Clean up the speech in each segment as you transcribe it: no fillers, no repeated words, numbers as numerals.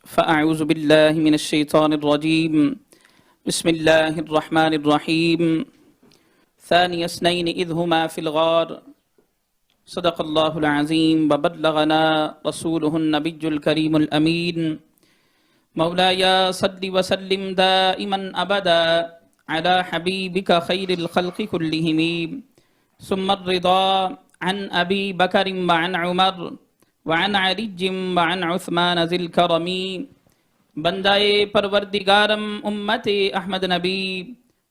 فأعوذ بالله من الشيطان الرجيم بسم الله الرحمن الرحيم ثاني اثنين إذ هما في الغار صدق الله العظيم وبلغنا رسوله النبي الكريم الأمين مولاي صل وسلم دائما أبدا على حبيبك خير الخلق كلهم ثم الرضا عن أبي بكر وعن عمر وعن علي وعن عثمان ذي الكرم بندائے پروردگارم امت احمد نبی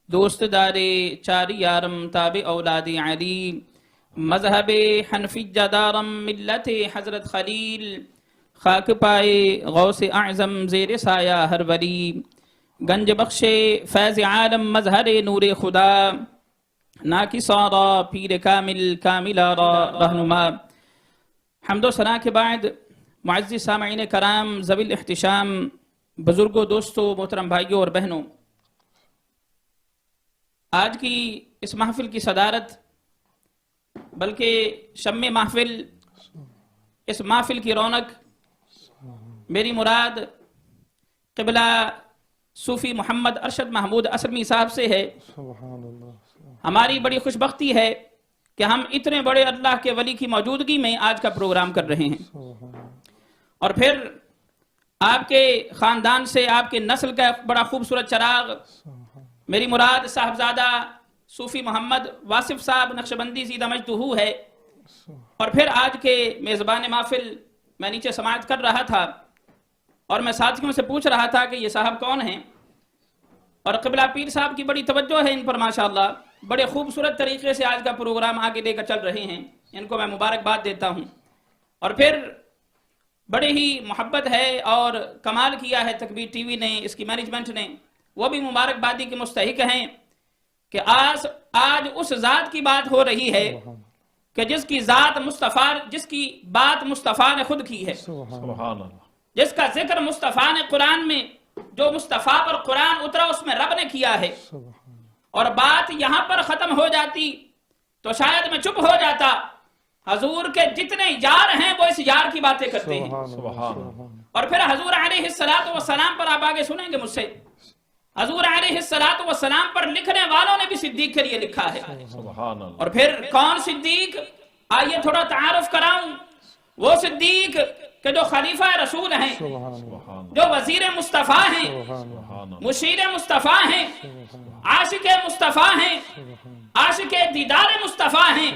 دوست دار چار یارم تابع اولاد علی مذہب حنفیہ دارم ملت حضرت خلیل خاک پائے غوث اعظم زیر سایہ ہر ولی گنج بخش فیض عالم مظہر نور خدا ناکسارا پیر کامل کاملارا رہنما حمد و ثنا کے بعد معزز سامعین کرام ذوی الاحتشام بزرگوں دوستوں محترم بھائیوں اور بہنوں، آج کی اس محفل کی صدارت بلکہ شم محفل اس محفل کی رونق میری مراد قبلہ صوفی محمد ارشد محمود اسرمی صاحب سے ہے۔ ہماری بڑی خوش بختی ہے کہ ہم اتنے بڑے اللہ کے ولی کی موجودگی میں آج کا پروگرام کر رہے ہیں، اور پھر آپ کے خاندان سے آپ کے نسل کا بڑا خوبصورت چراغ میری مراد صاحبزادہ صوفی محمد واصف صاحب نقشبندی زیدہ مجدہ ہے، اور پھر آج کے میزبان محفل میں نیچے سماعت کر رہا تھا اور میں ساتھیوں سے پوچھ رہا تھا کہ یہ صاحب کون ہیں، اور قبلہ پیر صاحب کی بڑی توجہ ہے ان پر ماشاءاللہ، بڑے خوبصورت طریقے سے آج کا پروگرام آگے لے کر چل رہے ہیں، ان کو میں مبارکباد دیتا ہوں۔ اور پھر بڑی ہی محبت ہے اور کمال کیا ہے تکبیر ٹی وی نے، اس کی مینجمنٹ نے، وہ بھی مبارکبادی کے مستحق ہیں کہ آج اس ذات کی بات ہو رہی ہے کہ جس کی بات مصطفیٰ نے خود کی ہے، سبحان اللہ، جس کا ذکر مصطفیٰ نے قرآن میں، جو مصطفیٰ پر قرآن اترا اس میں رب نے کیا ہے، اور بات یہاں پر ختم ہو جاتی تو شاید میں چپ ہو جاتا۔ حضور کے جتنے یار ہیں وہ اس یار کی باتیں کرتے ہیں، اور پھر حضور علیہ السلام پر آپ آگے سنیں گے مجھ سے، حضور علیہ السلام پر لکھنے والوں نے بھی صدیق کے لیے لکھا ہے، اور پھر کون صدیق؟ آئیے تھوڑا تعارف کراؤں۔ وہ صدیق کہ جو خلیفہ رسول ہیں، جو وزیر مصطفیٰ ہیں، مشیر مصطفیٰ ہیں، عاشق مصطفیٰ ہیں، عاشق دیدار مصطفیٰ ہیں،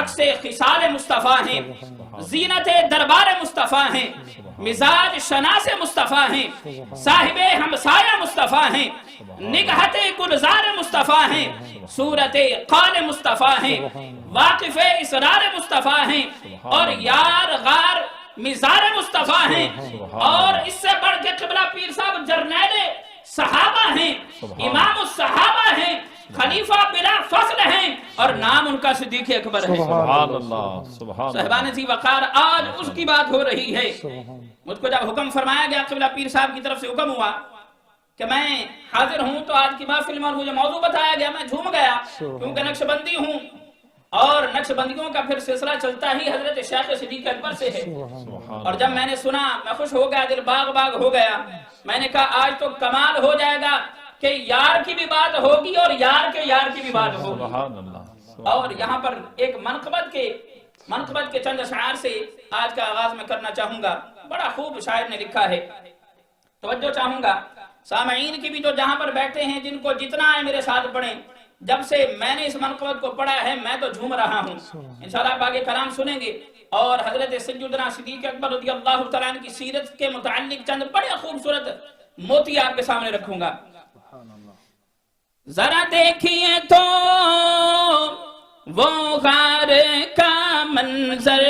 عکس خصال مصطفیٰ ہیں، زینت دربار مصطفیٰ ہیں، مزاج شناس مصطفیٰ ہیں، صاحب ہمسایہ مصطفیٰ ہیں، نگہت گلزار مصطفیٰ ہیں، صورت قال مصطفیٰ ہیں، واقف اسرار مصطفیٰ ہیں، اور یار غار مزار مصطفیٰ ہیں، اور اس سے بڑھ کے قبلہ پیر صاحب جرنیل صحابہ ہیں، امام الصحابہ ہیں، خلیفہ بلا فضل ہیں، اور نام ان کا صدیق اکبر ہے۔ سبحان اللہ، صاحبان ذی وقار، آج اس کی بات ہو رہی ہے۔ مجھ کو جب حکم فرمایا گیا قبلہ پیر صاحب کی طرف سے حکم ہوا کہ میں حاضر ہوں تو آج کی محفل میں مجھے موضوع بتایا گیا، میں جھوم گیا کیونکہ نقشبندی ہوں، اور نقشبندیوں کا پھر سلسلہ چلتا ہی حضرت شیخ صدیق اکبر سے ہے، اور جب میں نے سنا میں خوش ہو گیا، دل باغ باغ ہو گیا۔ میں نے کہا آج تو کمال ہو جائے گا کہ یار کی بھی بات ہوگی اور یار کے یار کی بھی بات ہوگی۔ اور یہاں پر ایک منقبت کے چند اشعار سے آج کا آغاز میں کرنا چاہوں گا، بڑا خوب شاعر نے لکھا ہے، توجہ چاہوں گا سامعین کی بھی جو جہاں پر بیٹھے ہیں، جن کو جتنا ہے میرے ساتھ پڑھیں۔ جب سے میں نے اس منقبت کو پڑھا ہے میں تو جھوم رہا ہوں۔ انشاءاللہ آپ آگے کلام سنیں گے، اور حضرت سیدنا صدیق اکبر رضی اللہ تعالیٰ عنہ کی سیرت کے متعلق چند بڑے خوبصورت موتی آپ کے سامنے رکھوں گا۔ ذرا دیکھیے تو وہ غار کا منظر،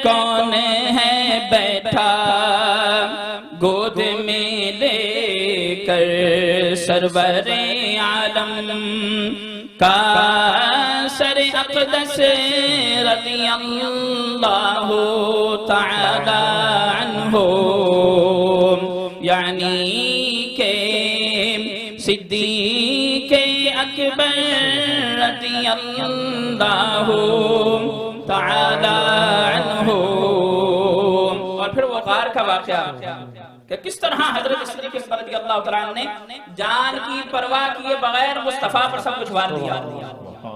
کون ہے بیٹھا گود میں لے کر سرور عالم کا سر اقدس رضی اللہ تعالی عنہ، یعنی کہ صدیق اکبر رضی اللہ تعالی عنہ۔ اور پھر وہ غار کا واقعہ کہ کس طرح حضرت صدیق اکبر رضی اللہ تعالیٰ عنہ نے جان کی پرواہ کیے بغیر مصطفیٰ پر سب کچھ وار دیا.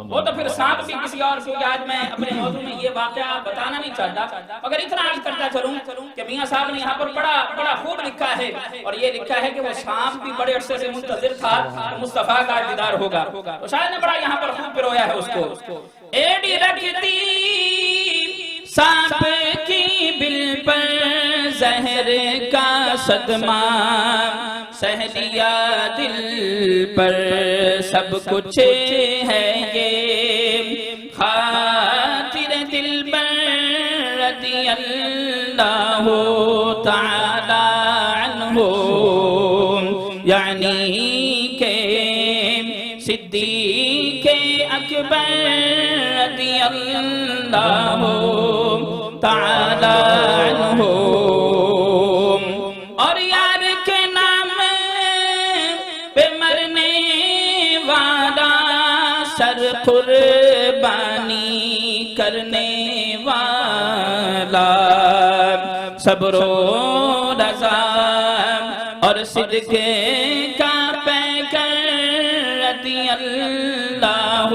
وہ تو پھر سانپ بھی کسی اور کو، آج میں اپنے موضوع میں یہ واقعہ بتانا نہیں چاہتا، مگر اتنا عرض کرتا چلوں کہ میاں صاحب نے یہاں پر بڑا خوب لکھا ہے، اور یہ لکھا ہے کہ وہ سانپ بھی بڑے عرصے سے منتظر تھا کہ مصطفیٰ کا دیدار ہوگا. تو شاید نے بڑا یہاں پر خوب پرویا ہے اس کو. ایڈی رکھتی سانپ کی بل پر زہر کا صدمہ، سہ لیا دل پر سب کچھ ہے یہ، خاطر دل پر رضی اللہ تعالی عنہ، یعنی کہ صدیق اکبر رضی اللہ تعالی عنہ. اور یار کے نام پہ مرنے والا، سر قربانی کرنے والا، صبر و رضا اور صدق کا پیکر رضی اللہ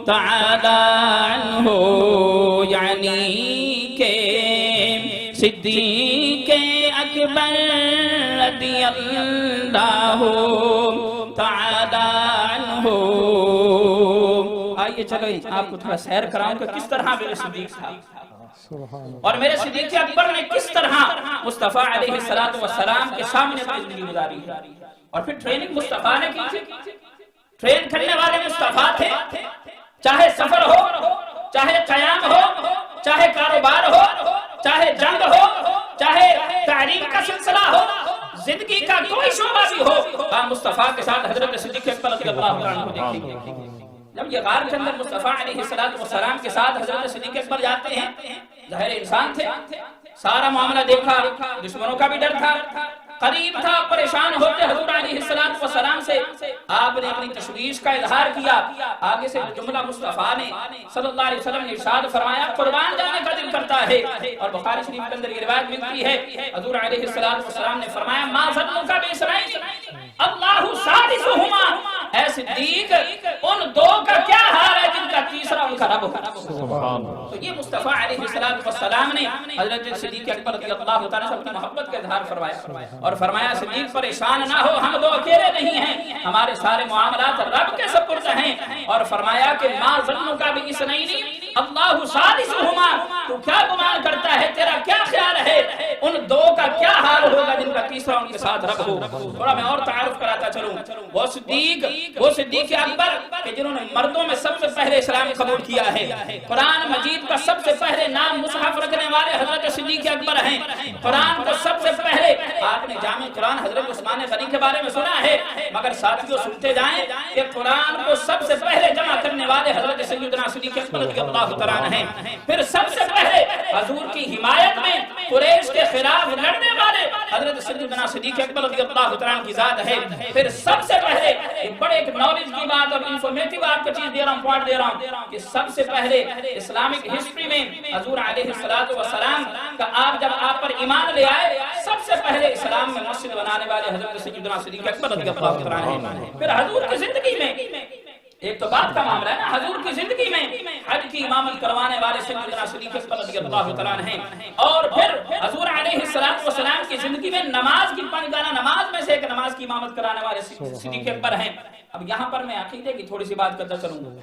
تعالی عنہ، یعنی کہ صدیق اکبر رضی اللہ تعالی عنہ. آئیے چلو آپ کو تھوڑا سیر کراؤں کہ کس طرح میرے صدیق تھا، اور میرے صدیق اکبر نے کس طرح مصطفیٰ علیہ السلام کے سامنے اپنی زندگی گزاری، اور پھر ٹریننگ مصطفیٰ نے کی. ٹرین کرنے والے مصطفیٰ تھے، چاہے سفر ہو، چاہے قیام ہو، چاہے کاروبار ہو، چاہے جنگ ہو، چاہے تعلیم کا سلسلہ ہو، زندگی کا کوئی شعبہ بھی ہو، آپ مصطفیٰ کے ساتھ حضرت صدیق اکبر رضی اللہ عنہ کو دیکھیں گے. جب یہ غار کے اندر مصطفیٰ علیہ السلام کے ساتھ حضرت صدیق اکبر جاتے ہیں، ظاہر انسان تھے، سارا معاملہ دیکھا، دشمنوں کا بھی ڈر تھا، قریب تھا، پریشان ہوتے حضور علیہ السلام سے آپ نے اپنی تشویش کا اظہار کیا. آگے سے جملہ مصطفیٰ نے صلی اللہ علیہ وسلم نے ارشاد فرمایا قربان جانے کا دل کرتا ہے، اور بخاری شریف کے اندر یہ روایت ملتی ہے حضور علیہ السلام نے فرمایا ما ظنک باسنین اللہ ثالثہما، اے صدیق ان دو کا کیا حال ہے جن کا تیسرا ان کا رب ہو. تو یہ مصطفیٰ علیہ السلام نے حضرت صدیق اکبر رضی اللہ تعالیٰ سے اپنی محبت کا اظہار فرمایا، اور فرمایا صدیق پریشان نہ ہو، ہم دو اکیلے نہیں ہیں، ہمارے سارے معاملات رب کے سپرد ہیں. اور فرمایا کہ ما ظنک باسنین اللہ ثالثہما، تو کیا گمان کرتا ہے، تیرا کیا خیال ہے ان دو کا کیا حال ہوگا جن کا تیسرا ان کے ساتھ رب ہو. تھوڑا میں اور تعارف کراتا چلوں، وہ صدیق اکبر کہ جنہوں نے مردوں میں سب سے پہلے اسلام قبول کیا ہے. قرآن مجید کا سب سے پہلے نام مصحف رکھنے والے حضرت صدیق اکبر ہیں. قرآن کو سب سے پہلے آپ نے جامع قرآن حضرت عثمان غنی کے بارے میں سنا ہے، مگر ساتھیوں سنتے جائیں کہ قرآن کو سب سے پہلے جمع کرنے والے حضرت سیدنا صدیق اکبر رضی اللہ تعالیٰ عنہ ہیں. پھر سب سے پہلے حضور کی حمایت میں قریش کے خلاف لڑنے والے حضرت سیدنا صدیق اکبر رضی اللہ تعالیٰ عنہ کی ذات ہے. پھر سب سے پہلے بڑے ایک نالج کی بات اور انفارمیٹیو آپ کو چیز دے رہا ہوں، پوائنٹ دے رہا ہوں کہ سب سے پہلے اسلامک ہسٹری میں حضور علیہ السلام کا آپ پر ایمان لے آئے، سب سے پہلے اسلام میں مسجد بنانے والے حضرت سیدنا صدیق اکبر رضی اللہ تعالیٰ عنہ. پھر حضور کی زندگی میں ایک تو بات کا معاملہ ہے نا، حضور کی زندگی میں حج کی امامت کروانے والے سیدنا صدیق اکبر رضی اللہ تعالیٰ عنہ ہیں. اور پھر حضور علیہ السلام کی زندگی میں نماز کی پنجگانہ نماز میں سے ایک نماز کی امامت کرانے والے صدیق اکبر ہیں. اب یہاں پر میں عقیدے کی تھوڑی سی بات کرتا چلوں،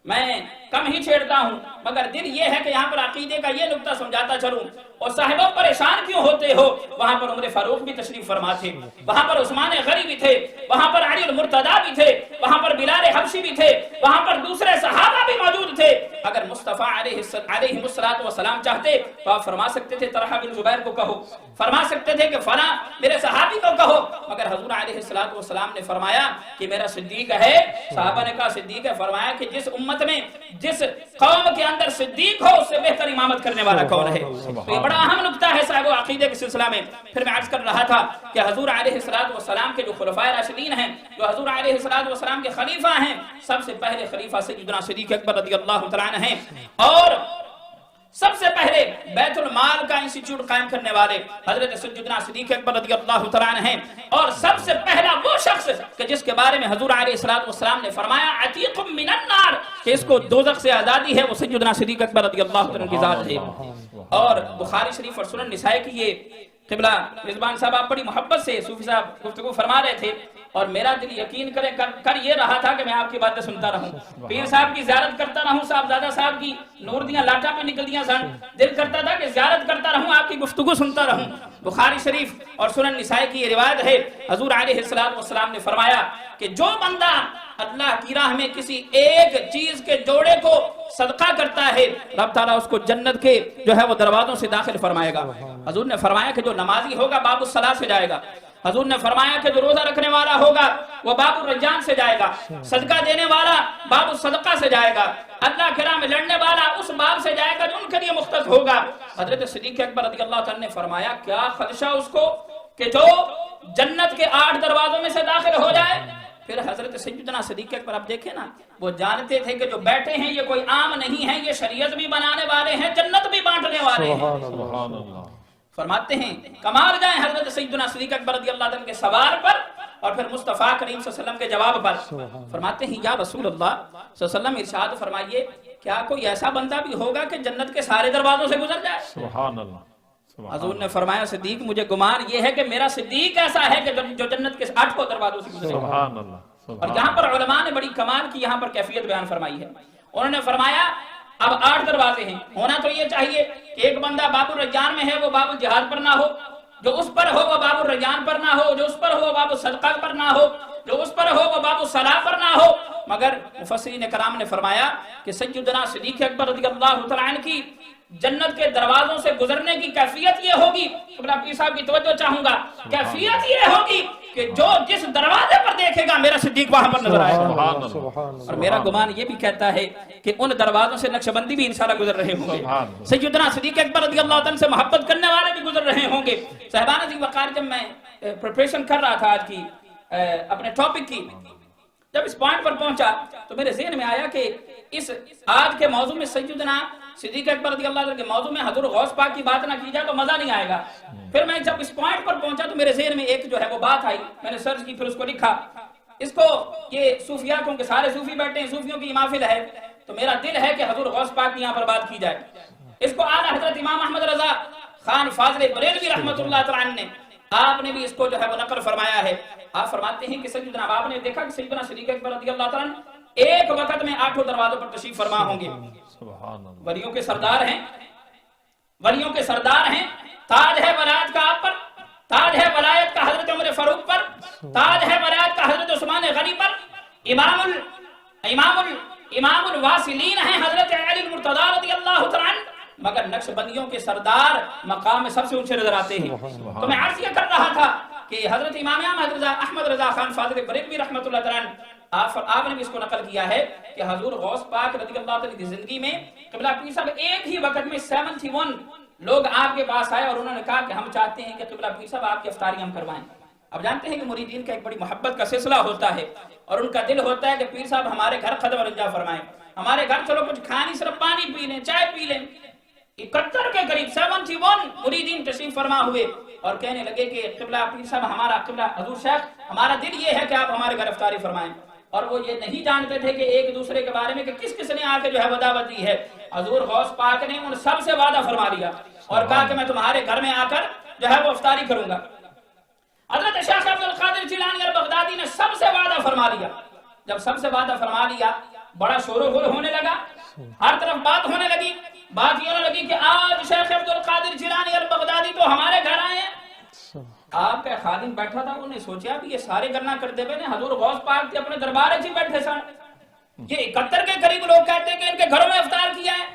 میں کم ہی چھیڑتا ہوں، مگر دل یہ ہے کہ یہاں پر عقیدے کا یہ نقطہ سمجھاتا چلوں. اور صاحبہ پریشان کیوں ہوتے ہو، وہاں پر عمر فاروق بھی تشریف فرما تھے، وہاں پر عثمان غنی بھی تھے، وہاں پر علی المرتضیٰ بھی تھے، وہاں پر بلال حبشی بھی تھے، وہاں پر دوسرے صحابہ بھی موجود تھے. اگر مصطفیٰ علیہ السلام چاہتے تو آپ فرما سکتے تھے طلحہ بن زبیر کو کہو، فرما سکتے تھے کہ فلاں میرے صحابی کو کہو، مگر حضور علیہ السلام نے فرمایا کہ میرا صدیق ہے. صحابہ نے کہا صدیق ہے، فرمایا کہ جس امت میں جس قوم کے اندر صدیق ہو اس سے بہتر امامت کرنے والا کون ہے. تو یہ بڑا اہم نقطہ ہے صاحب عقیدے کے سلسلہ میں. پھر میں عرض کر رہا تھا کہ حضور علیہ السلام کے جو خلفائے راشدین ہیں، جو حضور علیہ السلام کے خلیفہ ہیں، سب سے پہلے خلیفہ سیدنا صدیق اکبر رضی اللہ تعالیٰ عنہ ہیں. اور سب سے پہلے بیت المال کا انسٹیٹیوٹ قائم کرنے والے حضرت سیدنا صدیق اکبر رضی اللہ تعالیٰ عنہ ہیں، اور سب سے پہلا وہ شخص کہ جس کے بارے میں حضور علیہ السلام نے فرمایا عتیق من النار کہ اس کو دوزخ سے آزادی ہے، وہ سیدنا صدیق اکبر رضی اللہ تعالیٰ عنہ کی ذات ہے۔ اور بخاری شریف اور سنن نسائی کی یہ قبلہ رضوان صاحب آپ بڑی محبت سے صوفی صاحب گفتگو فرما رہے تھے، اور میرا دل یقین کر یہ رہا تھا کہ میں آپ کی باتیں سنتا رہوں، پیر صاحب کی زیارت کرتا رہوں، صاحبزادہ صاحب کی نور دیاں لاٹا پہ نکل دیاں سن، دل کرتا تھا کہ زیارت کرتا رہوں، آپ کی گفتگو سنتا رہوں۔ بخاری شریف اور سنن نسائی کی یہ روایت ہے، حضور علیہ السلام نے فرمایا کہ جو بندہ اللہ کی راہ میں کسی ایک چیز کے جوڑے کو صدقہ کرتا ہے، رب تعالیٰ اس کو جنت کے جو ہے وہ دروازوں سے داخل فرمائے گا۔ حضور نے فرمایا کہ جو نمازی ہوگا باب الصلاۃ سے جائے گا، حضور نے فرمایا کہ جو روزہ رکھنے والا ہوگا وہ باب الرجان سے جائے گا، صدقہ دینے والا باب الصدقہ سے جائے گا، اللہ کے راہ میں لڑنے والا اس باب سے جائے گا جو ان کے لیے مختص ہوگا۔ حضرت صدیق اکبر رضی اللہ عنہ نے فرمایا کیا خدشہ اس کو کہ جو جنت کے 8 دروازوں میں سے داخل ہو جائے۔ پھر حضرت سیدنا صدیق اکبر آپ دیکھیں نا، وہ جانتے تھے کہ جو بیٹھے ہیں یہ کوئی عام نہیں ہیں، یہ شریعت بھی بنانے والے ہیں، جنت بھی بانٹنے والے ہیں۔ سبحان اللہ۔ فرماتے ہیں کمال جائیں حضرت سیدنا صدیق اکبر رضی اللہ عنہ کے سوال پر اور پھر مصطفیٰ کریم صلی اللہ علیہ وسلم کے جواب پر۔ فرماتے ہیں یا رسول اللہ صلی اللہ علیہ وسلم ارشاد فرمائیے کیا کوئی ایسا بندہ بھی ہوگا کہ جنت کے سارے دروازوں سے گزر جائے؟ سبحان اللہ۔ حضور نے فرمایا صدیق مجھے گمان یہ ہے کہ میرا صدیق ایسا ہے کہ جو جنت کے 8 دروازوں سے گزرے۔ سبحان اللہ۔ اور یہاں پر علماء نے بڑی کمال کی یہاں پر کیفیت بیان فرمائی ہے، انہوں نے فرمایا اب 8 دروازے ہیں، ہونا تو یہ چاہیے کہ ایک بندہ باب الرجان میں ہے وہ باب الجہاد پر نہ ہو، جو اس پر ہو وہ باب الرجان پر نہ ہو، جو اس پر ہو وہ باب الصدقہ پر نہ ہو، جو اس پر ہو وہ باب الصلاۃ پر نہ ہو۔ مگر مفسرین کرام نے فرمایا کہ سیدنا صدیق اکبر رضی اللہ تعالیٰ عنہ کی جنت کے دروازوں سے گزرنے کی کیفیت یہ ہوگی، قبلہ پیر صاحب کی توجہ چاہوں گا، کیفیت یہ ہوگی کہ جو جس دروازے پر دیکھے گا میرا صدیق وہاں پر نظر آئے گا۔ اور میرا گمان یہ بھی کہتا ہے کہ ان دروازوں سے نقشبندی بھی انشاءاللہ گزر رہے ہوں گے، سیدنا صدیق اکبر رضی اللہ عنہ سے محبت کرنے والے بھی گزر رہے ہوں گے۔ صاحبان عزیز وقار، جب میں پریپریشن کر رہا تھا آج کی اپنے ٹاپک کی، جب اس پوائنٹ پر پہنچا تو میرے ذہن میں آیا کہ اس آج کے موضوع میں سیدنا صدیق اکبر رضی اللہ عنہ کے موضوع میں حضور غوث پاک کی بات نہ کی جائے تو مزہ نہیں آئے گا۔ پھر میں جب اس پوائنٹ پر پہنچا تو میرے ذہن میں ایک جو ہے وہ بات آئی، میں نے سرچ کی، پھر اس کو لکھا۔ اس کو یہ صوفیاء کیونکہ سارے صوفی بیٹھے ہیں، صوفیوں کی محفل ہے، تو میرا دل ہے کہ حضور غوث پاک کی یہاں پر بات کی جائے۔ اس کو اعلیٰ حضرت امام احمد رضا خان فاضل بریلوی رحمۃ اللہ تعالیٰ عنہ نے آپ نے بھی اس کو جو ہے وہ نقل فرمایا ہے۔ آپ فرماتے ہیں کہ سیدنا آپ نے دیکھا کہ سیدنا صدیق اکبر رضی اللہ تعالیٰ عنہ ایک وقت میں 8 دروازوں پر تشریف فرما ہوں گے۔ ولیوں کے سردار ہیں، ولیوں کے سردار ہیں، تاج ہے ولایت کا آپ پر، تاج ہے ولایت کا حضرت عمر فاروق پر، تاج ہے ولایت کا حضرت عثمان غنی پر، امام الواصلین ہیں حضرت علی المرتضی رضی اللہ تعالیٰ عنہ، مگر نقش بندیوں کے سردار مقام میں سب سے اونچے نظر آتے ہیں۔ تو میں عرض یہ کر رہا تھا کہ حضرت امام احمد رضا خان فاضل بریلوی رحمۃ اللہ تعالیٰ عنہ آپ نے بھی اس کو نقل کیا ہے کہ حضور غوث پاک رضی اللہ تعالیٰ کی زندگی میں قبلہ پیر صاحب ایک ہی وقت میں 71 لوگ آپ کے پاس آئے اور انہوں نے کہا کہ ہم چاہتے ہیں کہ قبلہ پیر صاحب آپ کی افطاری ہم کروائیں۔ اب جانتے ہیں کہ مریدین کا ایک بڑی محبت کا سلسلہ ہوتا ہے اور ان کا دل ہوتا ہے کہ پیر صاحب ہمارے گھر قدم رجا فرمائیں، ہمارے گھر چلو کچھ کھانی صرف پانی پی لیں، چائے پی لیں۔ 71 کے قریب 71 مریدین تشریف فرما ہوئے اور کہنے لگے کہ قبلہ پیر صاحب ہمارا قبلہ حضور شیخ ہمارا دل یہ ہے کہ آپ ہمارے گھر افطاری فرمائیں۔ اور وہ یہ نہیں جانتے تھے کہ ایک دوسرے کے بارے میں کہ کس کس نے آ کے جو ہے دعوت دی ہے۔ حضور غوث پاک نے ان سب سے وعدہ فرما لیا اور کہا کہ میں تمہارے گھر میں آ کر جو ہے وہ افطاری کروں گا۔ حضرت شیخ عبد القادر جیلانی البغدادی نے سب سے وعدہ فرما لیا۔ جب سب سے وعدہ فرما لیا بڑا شور و غل ہونے لگا، ہر طرف بات ہونے لگی، بات یہ ہونے لگی کہ آج شیخ عبد القادر جیلانی البغدادی تو ہمارے گھر آئے ہیں۔ آپ کا خادم بیٹھا تھا، انہوں نے سوچا بھی یہ سارے گرنا کرتے ہوئے حضور غوث پاک کے اپنے دربار سے بیٹھے سن، یہ 71 کے قریب لوگ کہتے ہیں کہ ان کے گھروں میں افطار کیا ہے،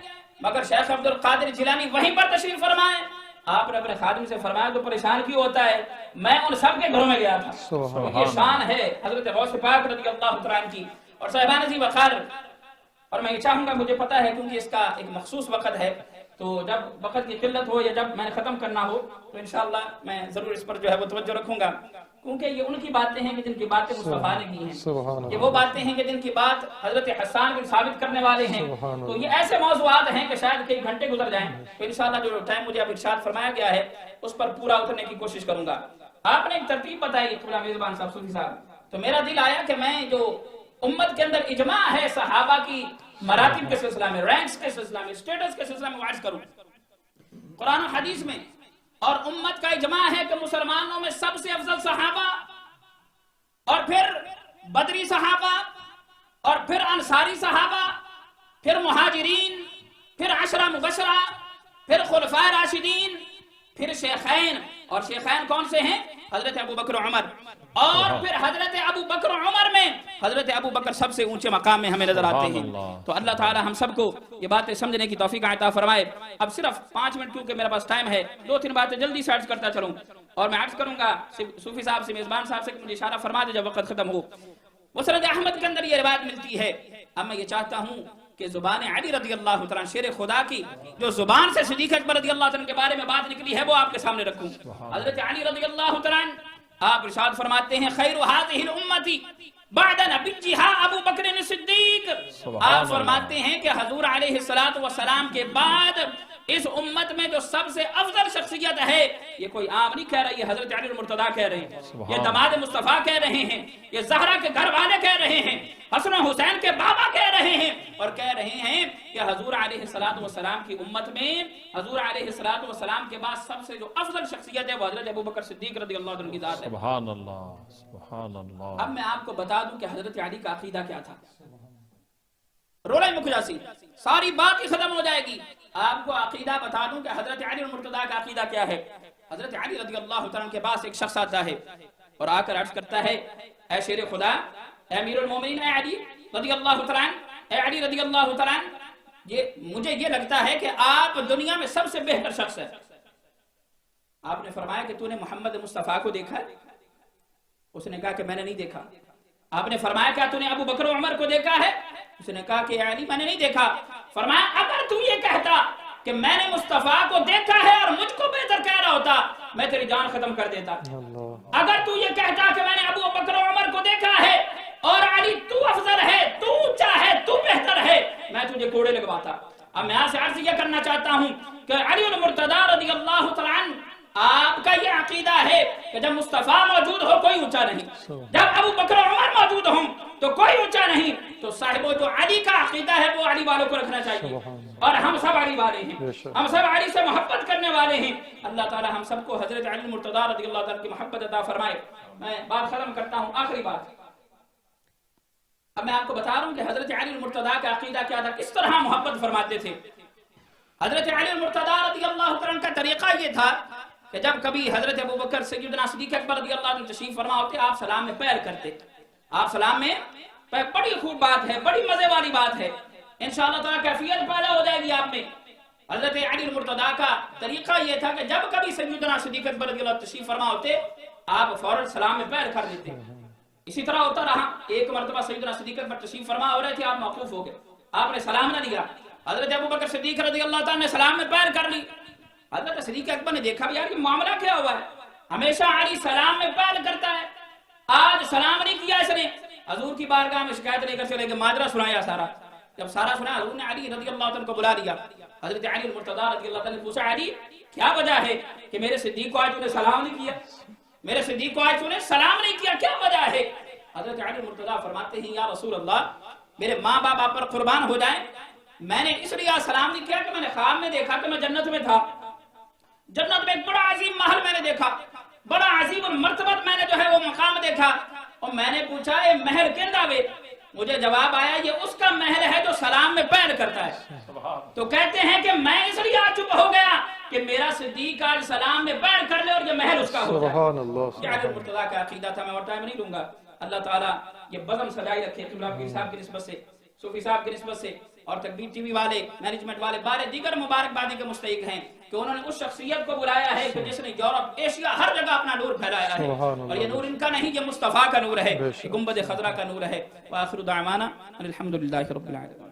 مگر شیخ عبد القادر جیلانی وہیں پر تشریف فرمائے۔ آپ نے اپنے خادم سے فرمایا تو پریشان کیوں ہوتا ہے، میں ان سب کے گھروں میں گیا تھا۔ یہ شان ہے حضرت غوث پاک رضی اللہ تعالیٰ عنہ کی۔ اور صاحبان عزیز وقار، اور میں یہ چاہوں گا، مجھے پتا ہے کیونکہ اس کا ایک مخصوص وقت ہے، تو جب وقت کی قلت ہو یا جب میں نے ختم کرنا ہو تو انشاءاللہ میں ضرور اس پر جو ہے وہ توجہ رکھوں گا، کیونکہ یہ ان کی باتیں ہیں کہ جن کی باتیں مصطفیٰ نے کی ہیں، یہ وہ باتیں ہیں کہ جن کی بات حضرت حسان بن ثابت کرنے والے ہیں، تو یہ ایسے موضوعات ہیں کہ شاید کئی گھنٹے گزر جائیں، تو انشاءاللہ جو ٹائم مجھے اب ارشاد فرمایا گیا ہے اس پر پورا اترنے کی کوشش کروں گا۔ آپ نے ایک ترتیب بتائی قبلہ میزبان صاحب صوفی صاحب، تو میرا دل آیا کہ میں جو امت کے اندر اجماع ہے صحابہ کی مراتب کے سلسلہ میں، رینکس کے سلسلہ میں، اسٹیٹس کے سلسلہ میں وعظ کروں قرآن و حدیث میں، اور امت کا اجماع ہے کہ مسلمانوں میں سب سے افضل صحابہ، اور پھر بدری صحابہ، اور پھر انصاری صحابہ، پھر مہاجرین، پھر عشرہ مبشرہ، پھر خلفائے راشدین، پھر شیخین، اور شیخین کون سے ہیں؟ حضرت ابو بکر و عمر، اور پھر حضرت ابو بکر و عمر میں حضرت ابو بکر سب سے اونچے مقام میں ہمیں نظر آتے ہیں۔ تو اللہ تعالی ہم سب کو یہ باتیں سمجھنے کی توفیق عطا فرمائے۔ اب صرف 5 منٹ کیونکہ میرے پاس ٹائم ہے، 2-3 باتیں جلدی سے عرض کرتا چلوں، اور میں عرض کروں گا صوفی صاحب سے، میزبان صاحب سے کہ مجھے اشارہ فرما دے جب وقت ختم ہو۔ مسند احمد کے اندر یہ روایت ملتی ہے، اب میں یہ چاہتا ہوں کہ زبان علی رضی اللہ تعالیٰ شیر خدا کی جو زبان سے صدیق اکبر رضی اللہ تعالیٰ کے بارے میں بات نکلی ہے وہ آپ کے سامنے رکھوں۔ حضرت علی رضی اللہ تعالیٰ آپ ارشاد فرماتے ہیں خیر هذه الامتی بعد نبیھا ابو بکر صدیق، آپ فرماتے ہیں کہ حضور علیہ السلام کے بعد اس امت میں جو سب سے افضل شخصیت ہے، یہ کوئی عام نہیں کہہ رہا، یہ حضرت علی المرتضیٰ کہہ رہے ہیں، یہ داماد مصطفیٰ کہہ رہے ہیں، یہ زہرا کے گھر والے کہہ رہے ہیں، حسن و حسین کے بابا کہہ رہے ہیں، اور کہہ رہے ہیں کہ حضور علیہ السلام کی امت میں حضور علیہ السلام کے بعد سب سے جو افضل شخصیت ہے وہ حضرت ابو بکر صدیق رضی اللہ عنہ کی ذات ہے۔ سبحان اللہ، سبحان اللہ۔ اب میں آپ کو بتا دوں کہ حضرت علی کا عقیدہ کیا تھا، رولے مکجاسی ساری بات ہی ختم ہو جائے گی، آپ کو عقیدہ بتا دوں کہ حضرت علی المرتضیٰ کا عقیدہ کیا ہے۔ حضرت علی رضی اللہ تعالیٰ کے پاس ایک شخص آتا ہے اور آ کر عرض کرتا ہے اے شیر خدا، اے امیر المومنین، اے علی رضی اللہ تعالیٰ، اے علی رضی اللہ تعالیٰ، مجھے یہ لگتا ہے کہ آپ دنیا میں سب سے بہتر شخص ہے۔ آپ نے فرمایا کہ تو نے محمد مصطفیٰ کو دیکھا ہے؟ اس نے کہا کہ میں نے نہیں دیکھا۔ آپ نے فرمایا کیا تو نے ابو بکر و عمر کو دیکھا ہے؟ اس نے کہا کہ علی میں نے نہیں دیکھا۔ فرمایا اگر تو یہ کہتا کہ میں نے مصطفیٰ کو دیکھا ہے اور مجھ کو بہتر کہہ رہا ہوتا میں تیری جان ختم کر دیتا۔ اگر تو یہ کہتا کہ میں نے ابو بکر و عمر کو دیکھا ہے اور علی تو افضل ہے، تو اونچا ہے، تو بہتر ہے، میں تجھے کوڑے لگواتا۔ اب میں یہاں سے عرض یہ کرنا چاہتا ہوں کہ علی المرتضیٰ رضی اللہ تعالیٰ عنہ آپ کا یہ عقیدہ ہے کہ جب مصطفیٰ موجود ہو کوئی اونچا نہیں، جب ابو بکر و عمر موجود ہوں تو کوئی اونچا نہیں، تو صاحبو جو علی کا عقیدہ ہے وہ علی والوں کو رکھنا چاہیے، اور ہم سب علی والے ہیں، ہم سب علی سے محبت کرنے والے ہیں۔ اللہ تعالی ہم سب کو حضرت علی المرتضیٰ رضی اللہ تعالیٰ کی محبت عطا فرمائے۔ میں بات ختم کرتا ہوں، آخری بات، اب میں آپ کو بتا رہا ہوں کہ حضرت علی المرتضیٰ کا عقیدہ کیا تھا، کس طرح محبت فرماتے تھے۔ حضرت علی المرتضیٰ رضی اللہ تعالیٰ کا طریقہ یہ تھا کہ جب کبھی حضرت ابو بکر سیدنا صدیق اکبر رضی اللہ عنہ تشریف فرما ہوتے، آپ سلام میں پیر کرتے، آپ سلام میں پیر، بڑی خوب بات ہے، بڑی مزے والی بات ہے، انشاءاللہ تعالیٰ کیفیت پیدا ہو جائے گی آپ میں۔ حضرت علی المرتضیٰ کا طریقہ یہ تھا کہ جب کبھی سیدنا صدیق اکبر رضی اللہ عنہ تشریف فرما ہوتے آپ فوراً سلام میں پیر کر دیتے۔ اسی طرح ہوتا رہا، ایک مرتبہ سیدنا صدیق اکبر تشریف فرما ہو رہے تھے، آپ موقوف ہو گئے، آپ نے سلام نہ دیا، حضرت ابو بکر صدیق رضی اللہ تعالیٰ نے سلام میں پیر کر لی۔ حضرت صدیق اکبر نے دیکھا یار یہ معاملہ کیا ہوا ہے، ہمیشہ علی سلام میں پیر کرتا ہے، آج سلام نہیں کیا اس نے۔ حضور کی بارگاہ میں شکایت لے کر چلے گئے، ماجرا سنایا سارا۔ جب سارا سنا حضور نے علی رضی اللہ عنہ کو بلا لیا۔ حضرت علی المرتضیٰ رضی اللہ عنہ نے پوچھا علی کیا وجہ ہے کہ میرے صدیق کو آج تو نے سلام نہیں کیا، میرے صدیق کو آج تو نے سلام نہیں کیا، کیا وجہ ہے؟ حضرت علی المرتضیٰ فرماتے ہیں یا رسول اللہ میرے ماں باپ آپ پر قربان ہو جائیں، میں نے اس لیے سلام نہیں کیا کہ میں نے خواب میں دیکھا کہ میں جنت میں تھا، جنت میں ایک بڑا عظیم محل میں نے دیکھا، بڑا عظیم مرتبت میں نے جو ہے وہ مقام دیکھا، اور میں نے پوچھا یہ محل کن دعوے، مجھے جواب آیا یہ اس کا محل ہے جو سلام میں پیر کرتا ہے۔ تو کہتے ہیں کہ میں اس لیے چپ ہو گیا کہ میرا صدیق آج سلام میں پیر کر لے اور یہ محل اس کا ہو جائے۔ سبحان اللہ، یہ علی المرتضیٰ کا عقیدہ تھا، میں اور ٹائم نہیں لوں گا۔ اللہ تعالیٰ یہ بزم سجائی رکھے قبلہ پیر صاحب کی نسبت سے، صوفی صاحب کی نسبت سے، اور تکبیر ٹی وی والے، مینجمنٹ والے، بارے دیگر مبارکبادی کے مستحق ہیں کہ انہوں نے اس شخصیت کو بلایا ہے کہ جس نے یورپ، ایشیا، ہر جگہ اپنا نور پھیلایا ہے، اور یہ نور ان کا نہیں، یہ مصطفیٰ کا نور ہے، گنبد خضرا کا نور ہے۔ وآخر دعوانا الحمدللہ رب العالمین۔